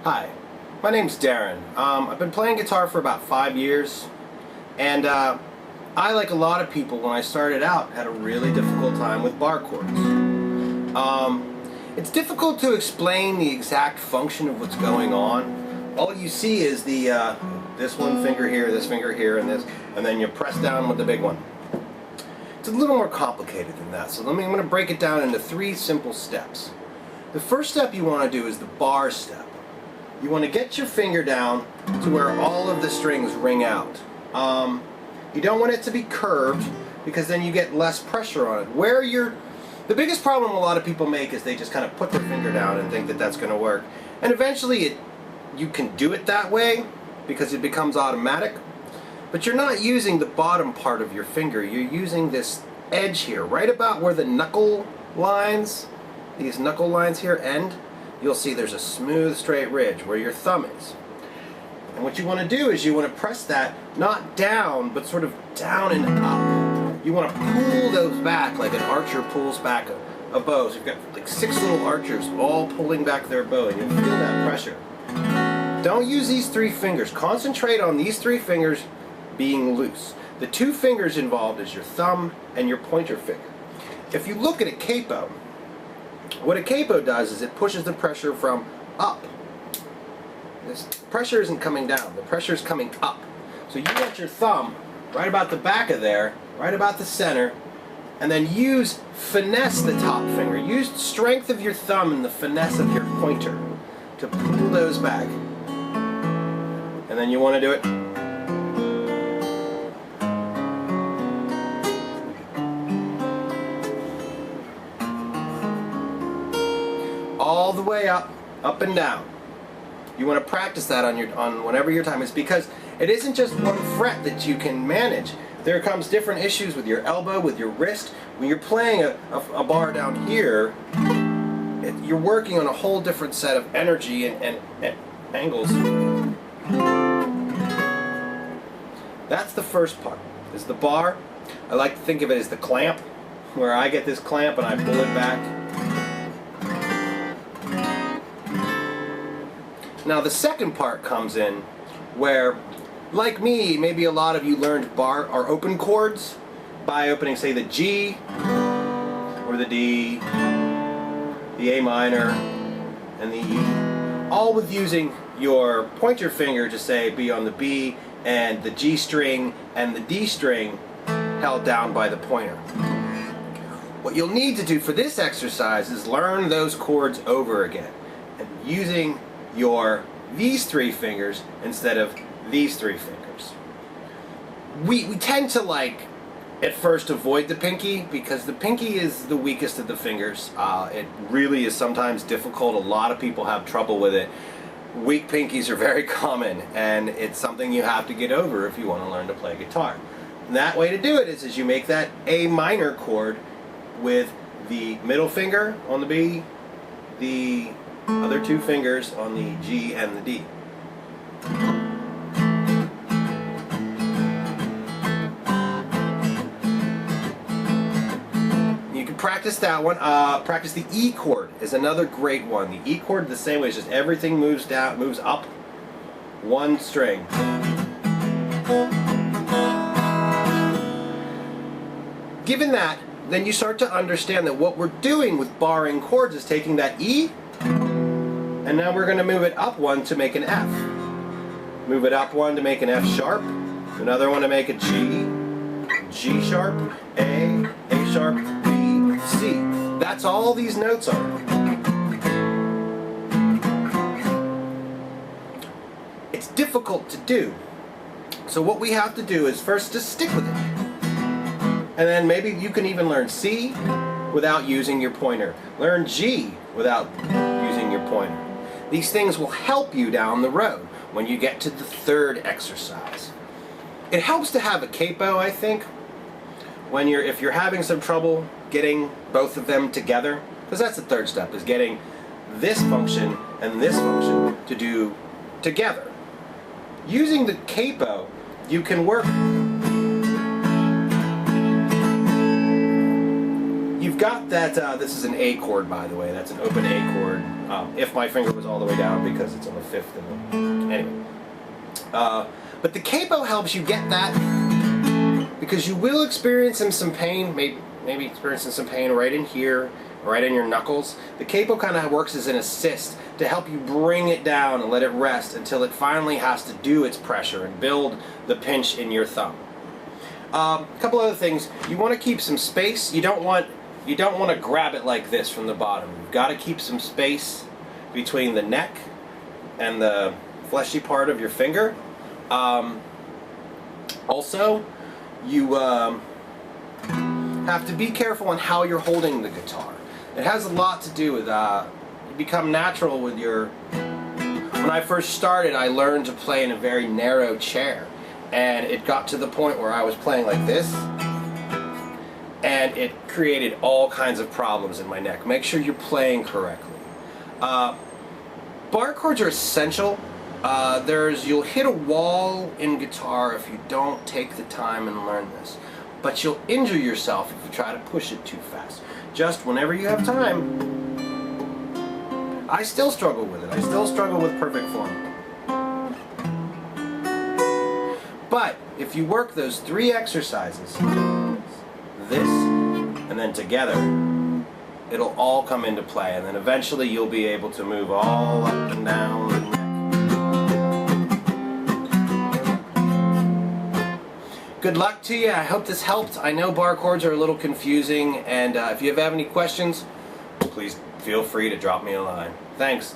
Hi, my name's Darren. I've been playing guitar for about 5 years, and I, like a lot of people, when I started out, had a really difficult time with bar chords. It's difficult to explain the exact function of what's going on. All you see is the this one finger here, this finger here, and this, and then you press down with the big one. It's a little more complicated than that, so I'm going to break it down into 3 simple steps. The first step you want to do is the bar step. You want to get your finger down to where all of the strings ring out. You don't want it to be curved because then you get less pressure on it. The biggest problem a lot of people make is they just kind of put their finger down and think that that's going to work. And eventually you can do it that way because it becomes automatic. But you're not using the bottom part of your finger. You're using this edge here, right about where the knuckle lines, these knuckle lines here end. You'll see there's a smooth straight ridge where your thumb is. And what you want to do is you want to press that not down but sort of down and up. You want to pull those back like an archer pulls back a bow. So you've got like 6 little archers all pulling back their bow, and you'll feel that pressure. Don't use these 3 fingers. Concentrate on these 3 fingers being loose. The 2 fingers involved is your thumb and your pointer finger. If you look at a capo, what a capo does is it pushes the pressure from up. This pressure isn't coming down, the pressure is coming up. So you got your thumb right about the back of there, right about the center, and then finesse the top finger. Use the strength of your thumb and the finesse of your pointer to pull those back. And then you want to do it all the way up and down. You want to practice that on whenever your time is, because it isn't just one fret that you can manage. There comes different issues with your elbow, with your wrist. When you're playing a bar down here, you're working on a whole different set of energy and angles. That's the first part, is the bar. I like to think of it as the clamp, where I get this clamp and I pull it back. Now the second part comes in where, like me, maybe a lot of you learned bar or open chords by opening, say, the G or the D, the A minor, and the E, all with using your pointer finger to say be on the B, and the G string and the D string held down by the pointer. What you'll need to do for this exercise is learn those chords over again, and using these 3 fingers instead of these 3 fingers. We tend to, like, at first avoid the pinky because the pinky is the weakest of the fingers. It really is sometimes difficult. A lot of people have trouble with it. Weak pinkies are very common, and it's something you have to get over if you want to learn to play guitar. And that way to do it is you make that A minor chord with the middle finger on the B, the other 2 fingers on the G and the D. You can practice that one. Practice the E chord is another great one. The E chord, the same way, it's just everything moves down, moves up 1 string. Given that, then you start to understand that what we're doing with barring chords is taking that E, and now we're going to move it up 1 to make an F. Move it up 1 to make an F sharp. Another one to make a G. G sharp, A sharp, B, C. That's all these notes are. It's difficult to do. So what we have to do is first just stick with it. And then maybe you can even learn C without using your pointer. Learn G without using your pointer. These things will help you down the road when you get to the 3rd exercise. It helps to have a capo, I think, if you're having some trouble getting both of them together, because that's the 3rd step, is getting this function and this function to do together. Using the capo, you can work. You've got that, this is an A chord, by the way. That's an open A chord. If my finger was all the way down, because it's on the 5th. Anyway. But the capo helps you get that, because you will experience some pain, maybe experiencing some pain right in here, right in your knuckles. The capo kind of works as an assist to help you bring it down and let it rest until it finally has to do its pressure and build the pinch in your thumb. A couple other things. You want to keep some space. You don't want to grab it like this from the bottom. You've got to keep some space between the neck and the fleshy part of your finger. Also, you have to be careful on how you're holding the guitar. It has a lot to do with you become natural with your. When I first started, I learned to play in a very narrow chair, and it got to the point where I was playing like this, and it created all kinds of problems in my neck. Make sure you're playing correctly. Bar chords are essential. You'll hit a wall in guitar if you don't take the time and learn this, but you'll injure yourself if you try to push it too fast. Just whenever you have time. I still struggle with it. I still struggle with perfect form. But if you work those 3 exercises, this, and then together, it'll all come into play, and then eventually you'll be able to move all up and down the neck. Good luck to you. I hope this helped. I know bar chords are a little confusing, and if you have any questions, please feel free to drop me a line. Thanks.